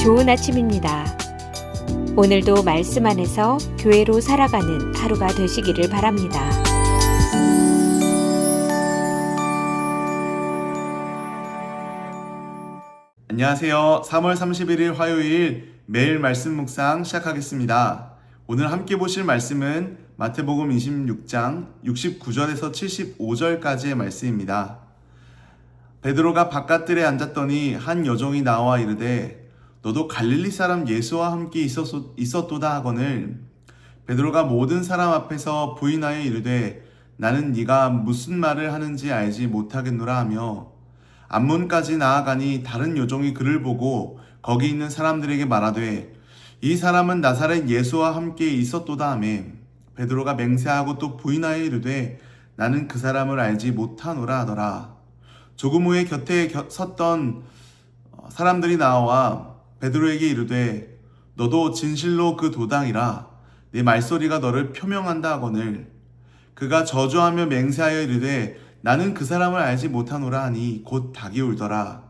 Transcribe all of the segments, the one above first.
좋은 아침입니다. 오늘도 말씀 안에서 교회로 살아가는 하루가 되시기를 바랍니다. 안녕하세요. 3월 31일 화요일 매일 말씀 묵상 시작하겠습니다. 오늘 함께 보실 말씀은 마태복음 26장 69절에서 75절까지의 말씀입니다. 베드로가 바깥들에 앉았더니 한 여종이 나와 이르되 너도 갈릴리 사람 예수와 함께 있었도다 하거늘 베드로가 모든 사람 앞에서 부인하여 이르되 나는 네가 무슨 말을 하는지 알지 못하겠노라 하며 앞문까지 나아가니 다른 여종이 그를 보고 거기 있는 사람들에게 말하되 이 사람은 나사렛 예수와 함께 있었도다 하며 베드로가 맹세하고 또 부인하여 이르되 나는 그 사람을 알지 못하노라 하더라. 조금 후에 곁에 섰던 사람들이 나와 베드로에게 이르되 너도 진실로 그 도당이라 네 말소리가 너를 표명한다 하거늘 그가 저주하며 맹세하여 이르되 나는 그 사람을 알지 못하노라 하니 곧 닭이 울더라.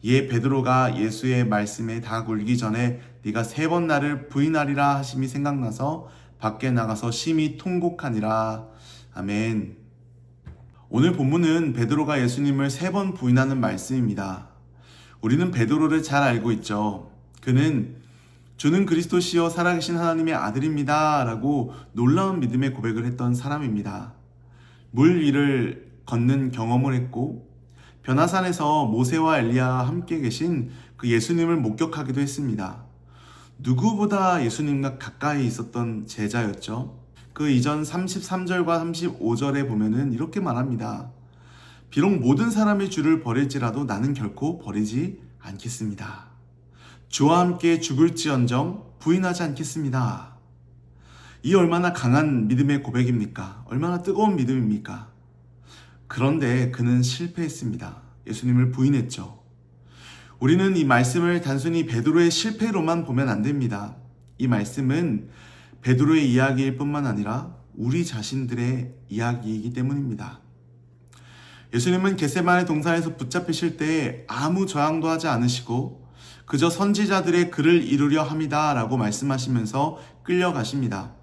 이에 베드로가 예수의 말씀에 닭 울기 전에 네가 3번 나를 부인하리라 하심이 생각나서 밖에 나가서 심히 통곡하니라. 아멘. 오늘 본문은 베드로가 예수님을 3번 부인하는 말씀입니다. 우리는 베드로를 잘 알고 있죠. 그는 주는 그리스도시요 살아계신 하나님의 아들입니다 라고 놀라운 믿음의 고백을 했던 사람입니다. 물 위를 걷는 경험을 했고 변화산에서 모세와 엘리야와 함께 계신 그 예수님을 목격하기도 했습니다. 누구보다 예수님과 가까이 있었던 제자였죠. 그 이전 33절과 35절에 보면은 이렇게 말합니다. 비록 모든 사람이 주를 버릴지라도 나는 결코 버리지 않겠습니다. 주와 함께 죽을지언정 부인하지 않겠습니다. 이 얼마나 강한 믿음의 고백입니까? 얼마나 뜨거운 믿음입니까? 그런데 그는 실패했습니다. 예수님을 부인했죠. 우리는 이 말씀을 단순히 베드로의 실패로만 보면 안 됩니다. 이 말씀은 베드로의 이야기일 뿐만 아니라 우리 자신들의 이야기이기 때문입니다. 예수님은 겟세마네 동산에서 붙잡히실 때 아무 저항도 하지 않으시고 그저 선지자들의 글을 이루려 함이다 라고 말씀하시면서 끌려가십니다.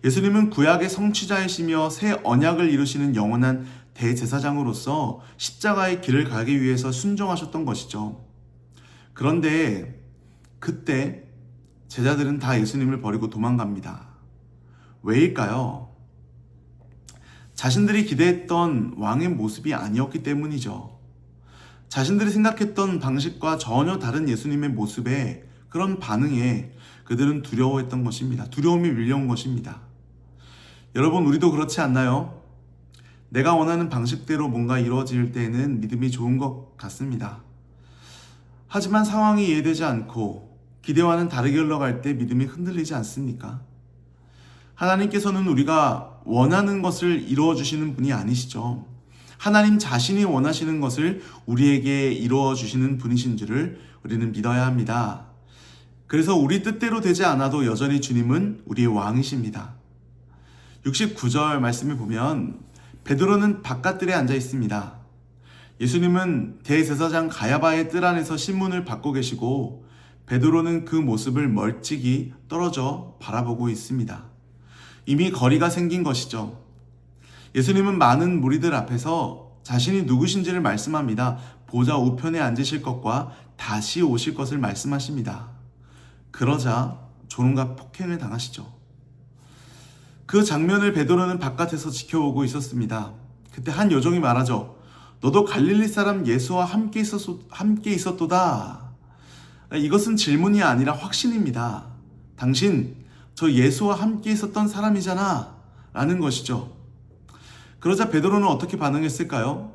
예수님은 구약의 성취자이시며 새 언약을 이루시는 영원한 대제사장으로서 십자가의 길을 가기 위해서 순종하셨던 것이죠. 그런데 그때 제자들은 다 예수님을 버리고 도망갑니다. 왜일까요? 자신들이 기대했던 왕의 모습이 아니었기 때문이죠. 자신들이 생각했던 방식과 전혀 다른 예수님의 모습에 그런 반응에 그들은 두려워했던 것입니다. 두려움이 밀려온 것입니다. 여러분, 우리도 그렇지 않나요? 내가 원하는 방식대로 뭔가 이루어질 때에는 믿음이 좋은 것 같습니다. 하지만 상황이 이해되지 않고 기대와는 다르게 흘러갈 때 믿음이 흔들리지 않습니까? 하나님께서는 우리가 원하는 것을 이루어 주시는 분이 아니시죠. 하나님 자신이 원하시는 것을 우리에게 이루어 주시는 분이신 줄을 우리는 믿어야 합니다. 그래서 우리 뜻대로 되지 않아도 여전히 주님은 우리의 왕이십니다. 69절 말씀을 보면 베드로는 바깥들에 앉아 있습니다. 예수님은 대제사장 가야바의 뜰 안에서 신문을 받고 계시고 베드로는 그 모습을 멀찍이 떨어져 바라보고 있습니다. 이미 거리가 생긴 것이죠. 예수님은 많은 무리들 앞에서 자신이 누구신지를 말씀합니다. 보좌 우편에 앉으실 것과 다시 오실 것을 말씀하십니다. 그러자 조롱과 폭행을 당하시죠. 그 장면을 베드로는 바깥에서 지켜보고 있었습니다. 그때 한 여종이 말하죠. 너도 갈릴리 사람 예수와 함께 있었도다. 이것은 질문이 아니라 확신입니다. 당신 저 예수와 함께 있었던 사람이잖아 라는 것이죠. 그러자 베드로는 어떻게 반응했을까요?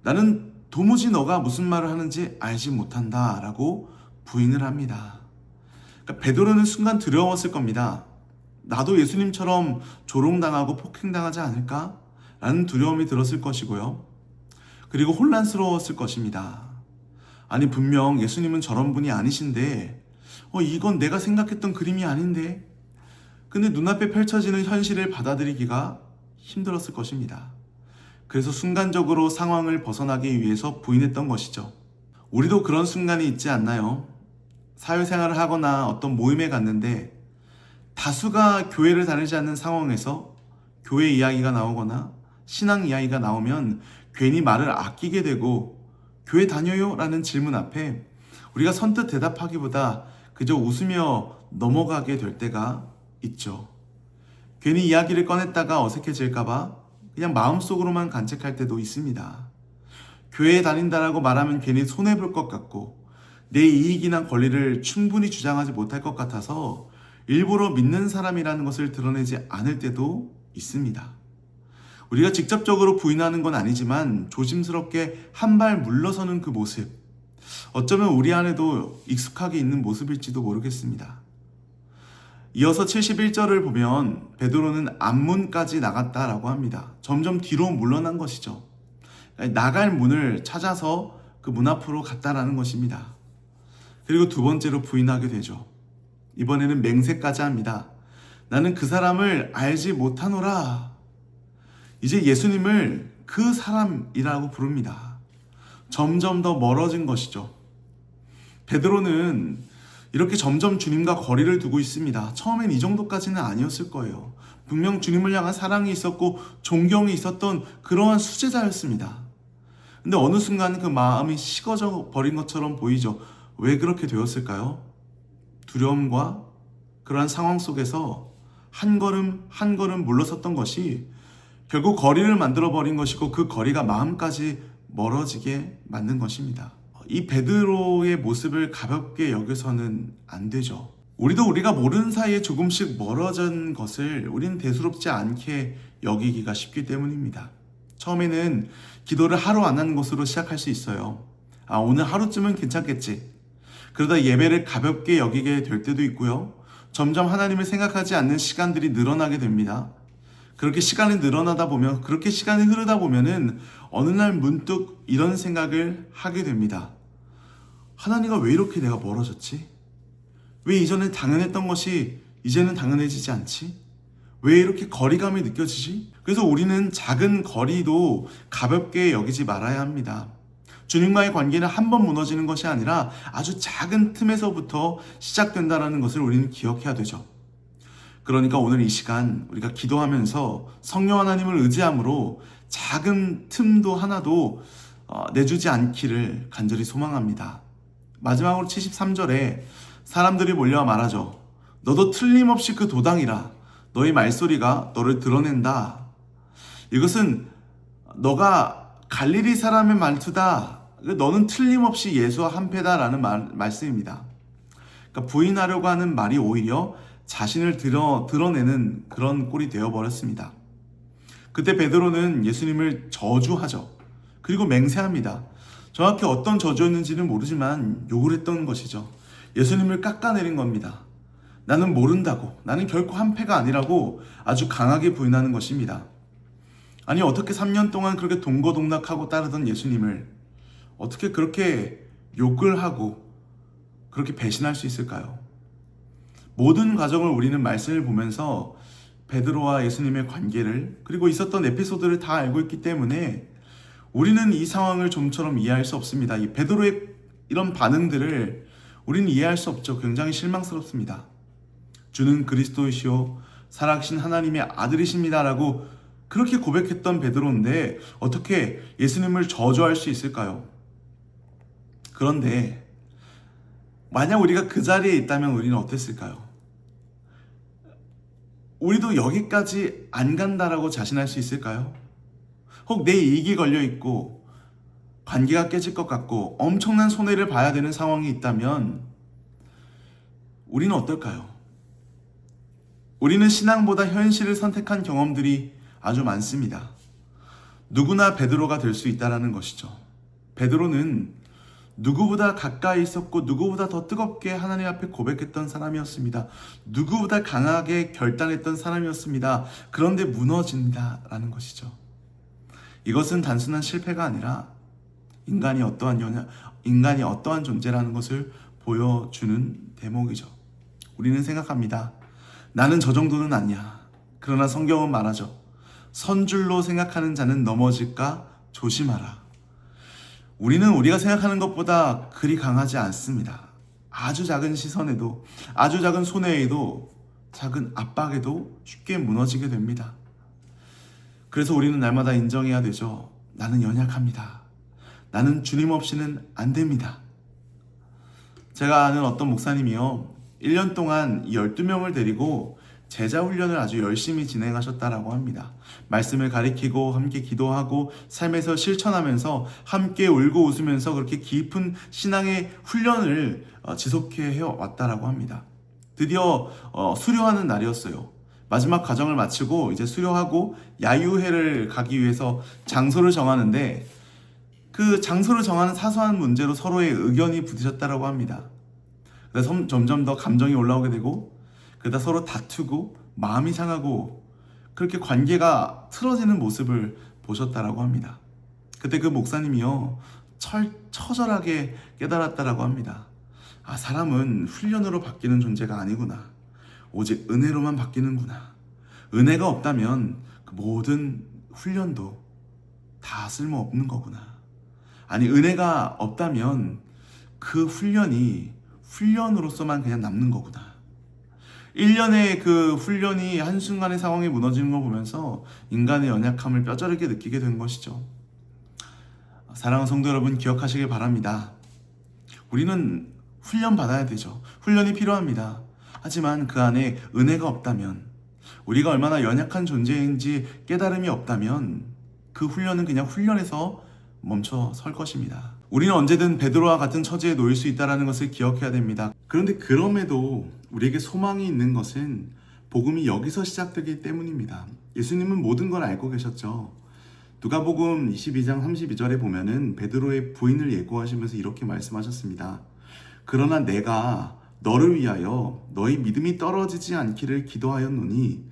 나는 도무지 너가 무슨 말을 하는지 알지 못한다 라고 부인을 합니다. 그러니까 베드로는 순간 두려웠을 겁니다. 나도 예수님처럼 조롱당하고 폭행당하지 않을까? 라는 두려움이 들었을 것이고요. 그리고 혼란스러웠을 것입니다. 아니 분명 예수님은 저런 분이 아니신데 이건 내가 생각했던 그림이 아닌데 근데 눈앞에 펼쳐지는 현실을 받아들이기가 힘들었을 것입니다. 그래서 순간적으로 상황을 벗어나기 위해서 부인했던 것이죠. 우리도 그런 순간이 있지 않나요? 사회생활을 하거나 어떤 모임에 갔는데 다수가 교회를 다니지 않는 상황에서 교회 이야기가 나오거나 신앙 이야기가 나오면 괜히 말을 아끼게 되고 교회 다녀요? 라는 질문 앞에 우리가 선뜻 대답하기보다 그저 웃으며 넘어가게 될 때가 있죠. 괜히 이야기를 꺼냈다가 어색해질까봐 그냥 마음속으로만 간직할 때도 있습니다. 교회에 다닌다라고 말하면 괜히 손해볼 것 같고 내 이익이나 권리를 충분히 주장하지 못할 것 같아서 일부러 믿는 사람이라는 것을 드러내지 않을 때도 있습니다. 우리가 직접적으로 부인하는 건 아니지만 조심스럽게 한 발 물러서는 그 모습, 어쩌면 우리 안에도 익숙하게 있는 모습일지도 모르겠습니다. 이어서 71절을 보면 베드로는 앞문까지 나갔다라고 합니다. 점점 뒤로 물러난 것이죠. 나갈 문을 찾아서 그 문 앞으로 갔다라는 것입니다. 그리고 두 번째로 부인하게 되죠. 이번에는 맹세까지 합니다. 나는 그 사람을 알지 못하노라. 이제 예수님을 그 사람이라고 부릅니다. 점점 더 멀어진 것이죠. 베드로는 이렇게 점점 주님과 거리를 두고 있습니다. 처음엔 이 정도까지는 아니었을 거예요. 분명 주님을 향한 사랑이 있었고 존경이 있었던 그러한 수제자였습니다. 근데 어느 순간 그 마음이 식어져 버린 것처럼 보이죠. 왜 그렇게 되었을까요? 두려움과 그러한 상황 속에서 한 걸음 한 걸음 물러섰던 것이 결국 거리를 만들어 버린 것이고 그 거리가 마음까지 멀어지게 만든 것입니다. 이 베드로의 모습을 가볍게 여겨서는 안 되죠. 우리가 모르는 사이에 조금씩 멀어진 것을 우리는 대수롭지 않게 여기기가 쉽기 때문입니다. 처음에는 기도를 하루 안 하는 것으로 시작할 수 있어요. 오늘 하루쯤은 괜찮겠지. 그러다 예배를 가볍게 여기게 될 때도 있고요. 점점 하나님을 생각하지 않는 시간들이 늘어나게 됩니다. 그렇게 시간이 늘어나다 보면, 그렇게 시간이 흐르다 보면은 어느 날 문득 이런 생각을 하게 됩니다. 하나님과 왜 이렇게 내가 멀어졌지? 왜 이전에 당연했던 것이 이제는 당연해지지 않지? 왜 이렇게 거리감이 느껴지지? 그래서 우리는 작은 거리도 가볍게 여기지 말아야 합니다. 주님과의 관계는 한 번 무너지는 것이 아니라 아주 작은 틈에서부터 시작된다는 것을 우리는 기억해야 되죠. 그러니까 오늘 이 시간 우리가 기도하면서 성령 하나님을 의지함으로 작은 틈도 하나도 내주지 않기를 간절히 소망합니다. 마지막으로 73절에 사람들이 몰려와 말하죠. 너도 틀림없이 그 도당이라. 너의 말소리가 너를 드러낸다. 이것은 너가 갈릴리 사람의 말투다. 너는 틀림없이 예수와 한패다라는 말씀입니다. 그러니까 부인하려고 하는 말이 오히려 자신을 드러내는 그런 꼴이 되어버렸습니다. 그때 베드로는 예수님을 저주하죠. 그리고 맹세합니다. 정확히 어떤 저주였는지는 모르지만 욕을 했던 것이죠. 예수님을 깎아내린 겁니다. 나는 모른다고, 나는 결코 한패가 아니라고 아주 강하게 부인하는 것입니다. 아니 어떻게 3년 동안 그렇게 동거동락하고 따르던 예수님을 어떻게 그렇게 욕을 하고 그렇게 배신할 수 있을까요? 모든 과정을 우리는 말씀을 보면서 베드로와 예수님의 관계를 그리고 있었던 에피소드를 다 알고 있기 때문에 우리는 이 상황을 좀처럼 이해할 수 없습니다. 이 베드로의 이런 반응들을 우리는 이해할 수 없죠. 굉장히 실망스럽습니다. 주는 그리스도이시오 살아계신 하나님의 아들이십니다라고 그렇게 고백했던 베드로인데 어떻게 예수님을 저주할 수 있을까요? 그런데 만약 우리가 그 자리에 있다면 우리는 어땠을까요? 우리도 여기까지 안 간다라고 자신할 수 있을까요? 혹 내 이익이 걸려있고 관계가 깨질 것 같고 엄청난 손해를 봐야 되는 상황이 있다면 우리는 어떨까요? 우리는 신앙보다 현실을 선택한 경험들이 아주 많습니다. 누구나 베드로가 될 수 있다는 것이죠. 베드로는 누구보다 가까이 있었고 누구보다 더 뜨겁게 하나님 앞에 고백했던 사람이었습니다. 누구보다 강하게 결단했던 사람이었습니다. 그런데 무너진다라는 것이죠. 이것은 단순한 실패가 아니라 인간이 어떠한 존재라는 것을 보여주는 대목이죠. 우리는 생각합니다. 나는 저 정도는 아니야. 그러나 성경은 말하죠. 선줄로 생각하는 자는 넘어질까 조심하라. 우리는 우리가 생각하는 것보다 그리 강하지 않습니다. 아주 작은 시선에도, 아주 작은 손해에도, 작은 압박에도 쉽게 무너지게 됩니다. 그래서 우리는 날마다 인정해야 되죠. 나는 연약합니다. 나는 주님 없이는 안 됩니다. 제가 아는 어떤 목사님이요, 1년 동안 12명을 데리고 제자 훈련을 아주 열심히 진행하셨다라고 합니다. 말씀을 가리키고 함께 기도하고 삶에서 실천하면서 함께 울고 웃으면서 그렇게 깊은 신앙의 훈련을 지속해 왔다라고 합니다. 드디어 수료하는 날이었어요. 마지막 과정을 마치고 이제 수료하고 야유회를 가기 위해서 장소를 정하는데, 그 장소를 정하는 사소한 문제로 서로의 의견이 부딪혔다라고 합니다. 그래서 점점 더 감정이 올라오게 되고, 그러다 서로 다투고 마음이 상하고 그렇게 관계가 틀어지는 모습을 보셨다라고 합니다. 그때 그 목사님이요, 처절하게 깨달았다라고 합니다. 아, 사람은 훈련으로 바뀌는 존재가 아니구나. 오직 은혜로만 바뀌는구나. 은혜가 없다면 그 모든 훈련도 다 쓸모없는 거구나. 아니, 은혜가 없다면 그 훈련이 훈련으로서만 그냥 남는 거구나. 1년의 그 훈련이 한순간의 상황이 무너지는 걸 보면서 인간의 연약함을 뼈저리게 느끼게 된 것이죠. 사랑하는 성도 여러분, 기억하시길 바랍니다. 우리는 훈련 받아야 되죠. 훈련이 필요합니다. 하지만 그 안에 은혜가 없다면, 우리가 얼마나 연약한 존재인지 깨달음이 없다면 그 훈련은 그냥 훈련에서 멈춰 설 것입니다. 우리는 언제든 베드로와 같은 처지에 놓일 수 있다는 것을 기억해야 됩니다. 그런데 그럼에도 우리에게 소망이 있는 것은 복음이 여기서 시작되기 때문입니다. 예수님은 모든 걸 알고 계셨죠. 누가복음 22장 32절에 보면은 베드로의 부인을 예고하시면서 이렇게 말씀하셨습니다. 그러나 내가 너를 위하여 너희 믿음이 떨어지지 않기를 기도하였노니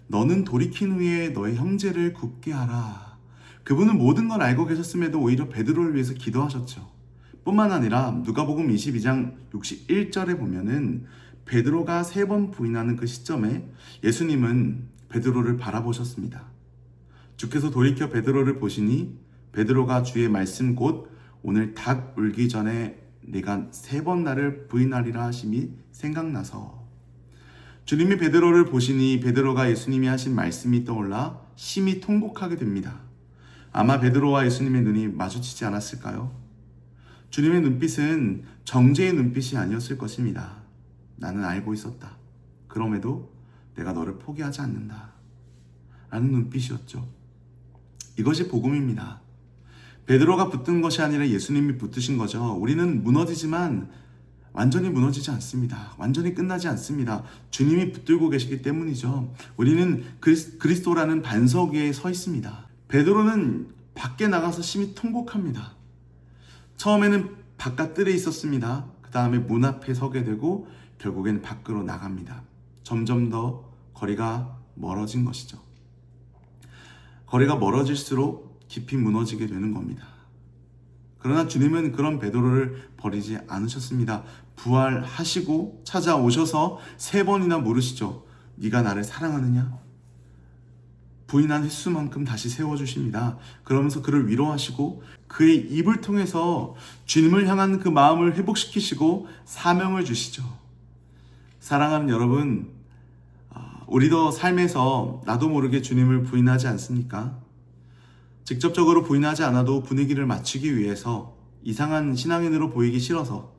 너는 돌이킨 후에 너의 형제를 굽게 하라. 그분은 모든 걸 알고 계셨음에도 오히려 베드로를 위해서 기도하셨죠. 뿐만 아니라 누가복음 22장 61절에 보면은 베드로가 3번 부인하는 그 시점에 예수님은 베드로를 바라보셨습니다. 주께서 돌이켜 베드로를 보시니 베드로가 주의 말씀 곧 오늘 닭 울기 전에 내가 3번 나를 부인하리라 하심이 생각나서, 주님이 베드로를 보시니 베드로가 예수님이 하신 말씀이 떠올라 심히 통곡하게 됩니다. 아마 베드로와 예수님의 눈이 마주치지 않았을까요? 주님의 눈빛은 정죄의 눈빛이 아니었을 것입니다. 나는 알고 있었다. 그럼에도 내가 너를 포기하지 않는다. 라는 눈빛이었죠. 이것이 복음입니다. 베드로가 붙든 것이 아니라 예수님이 붙으신 거죠. 우리는 무너지지만 완전히 무너지지 않습니다. 완전히 끝나지 않습니다. 주님이 붙들고 계시기 때문이죠. 우리는 그리스도라는 반석 위에 서 있습니다. 베드로는 밖에 나가서 심히 통곡합니다. 처음에는 바깥 뜰에 있었습니다. 그 다음에 문 앞에 서게 되고 결국엔 밖으로 나갑니다. 점점 더 거리가 멀어진 것이죠. 거리가 멀어질수록 깊이 무너지게 되는 겁니다. 그러나 주님은 그런 베드로를 버리지 않으셨습니다. 부활하시고 찾아오셔서 3번이나 물으시죠. 네가 나를 사랑하느냐? 부인한 횟수만큼 다시 세워주십니다. 그러면서 그를 위로하시고 그의 입을 통해서 주님을 향한 그 마음을 회복시키시고 사명을 주시죠. 사랑하는 여러분, 우리도 삶에서 나도 모르게 주님을 부인하지 않습니까? 직접적으로 부인하지 않아도 분위기를 맞추기 위해서, 이상한 신앙인으로 보이기 싫어서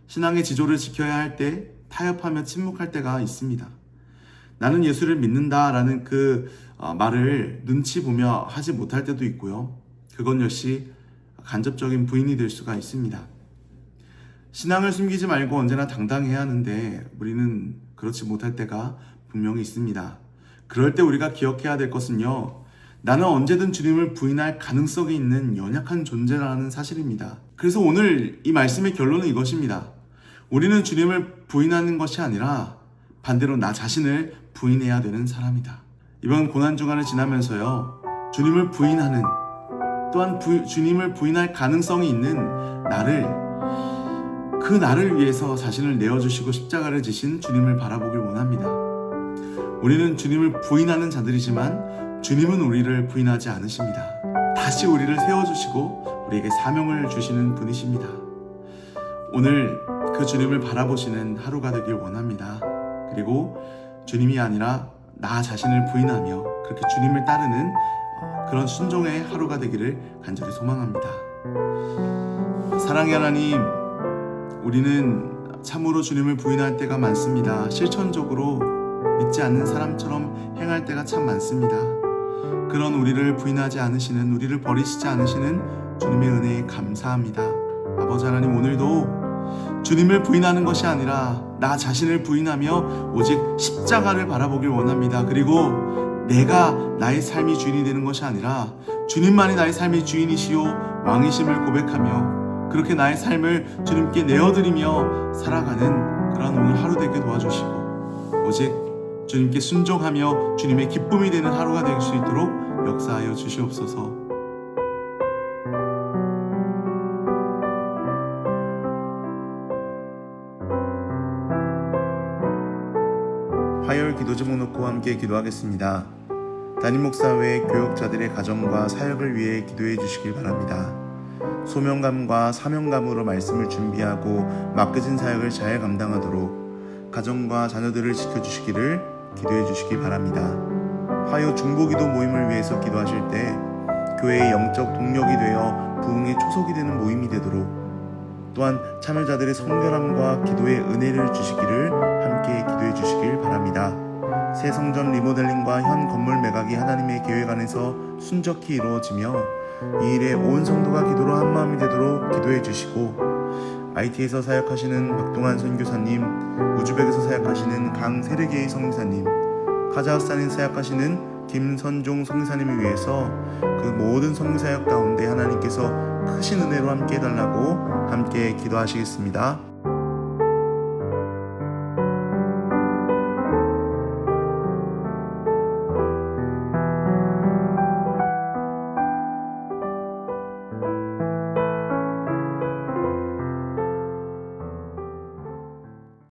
신앙의 지조를 지켜야 할 때 타협하며 침묵할 때가 있습니다. 나는 예수를 믿는다라는 그 말을 눈치 보며 하지 못할 때도 있고요. 그건 역시 간접적인 부인이 될 수가 있습니다. 신앙을 숨기지 말고 언제나 당당해야 하는데 우리는 그렇지 못할 때가 분명히 있습니다. 그럴 때 우리가 기억해야 될 것은요, 나는 언제든 주님을 부인할 가능성이 있는 연약한 존재라는 사실입니다. 그래서 오늘 이 말씀의 결론은 이것입니다. 우리는 주님을 부인하는 것이 아니라 반대로 나 자신을 부인해야 되는 사람이다. 이번 고난주간을 지나면서요, 주님을 부인하는, 또한 주님을 부인할 가능성이 있는 그 나를 위해서 자신을 내어주시고 십자가를 지신 주님을 바라보길 원합니다. 우리는 주님을 부인하는 자들이지만 주님은 우리를 부인하지 않으십니다. 다시 우리를 세워주시고 우리에게 사명을 주시는 분이십니다. 오늘 그 주님을 바라보시는 하루가 되길 원합니다. 그리고 주님이 아니라 나 자신을 부인하며 그렇게 주님을 따르는 그런 순종의 하루가 되기를 간절히 소망합니다. 사랑의 하나님, 우리는 참으로 주님을 부인할 때가 많습니다. 실천적으로 믿지 않는 사람처럼 행할 때가 참 많습니다. 그런 우리를 부인하지 않으시는, 우리를 버리시지 않으시는 주님의 은혜에 감사합니다. 아버지 하나님, 오늘도 주님을 부인하는 것이 아니라 나 자신을 부인하며 오직 십자가를 바라보길 원합니다. 그리고 내가 나의 삶이 주인이 되는 것이 아니라 주님만이 나의 삶의 주인이시요 왕이심을 고백하며 그렇게 나의 삶을 주님께 내어드리며 살아가는 그런 오늘 하루 되게 도와주시고 오직 주님께 순종하며 주님의 기쁨이 되는 하루가 될 수 있도록 역사하여 주시옵소서. 화요일 기도 제목 놓고 함께 기도하겠습니다. 담임 목사 외 교역자들의 가정과 사역을 위해 기도해 주시길 바랍니다. 소명감과 사명감으로 말씀을 준비하고 맡겨진 사역을 잘 감당하도록 가정과 자녀들을 지켜주시기를 기도해 주시기 바랍니다. 화요 중보기도 모임을 위해서 기도하실 때 교회의 영적 동력이 되어 부흥의 초석이 되는 모임이 되도록 또한 참여자들의 성결함과 기도의 은혜를 주시기를 함께 기도해 주시길 바랍니다. 새 성전 리모델링과 현 건물 매각이 하나님의 계획 안에서 순적히 이루어지며 이 일에 온 성도가 기도로 한마음이 되도록 기도해 주시고 IT에서 사역하시는 박동환 선교사님, 우즈벡에서 사역하시는 강세르게이 성교사님, 카자흐스탄에서 사역하시는 김선종 성교사님을 위해서 그 모든 성교사역 가운데 하나님께서 크신 은혜로 함께 해달라고 함께 기도하시겠습니다.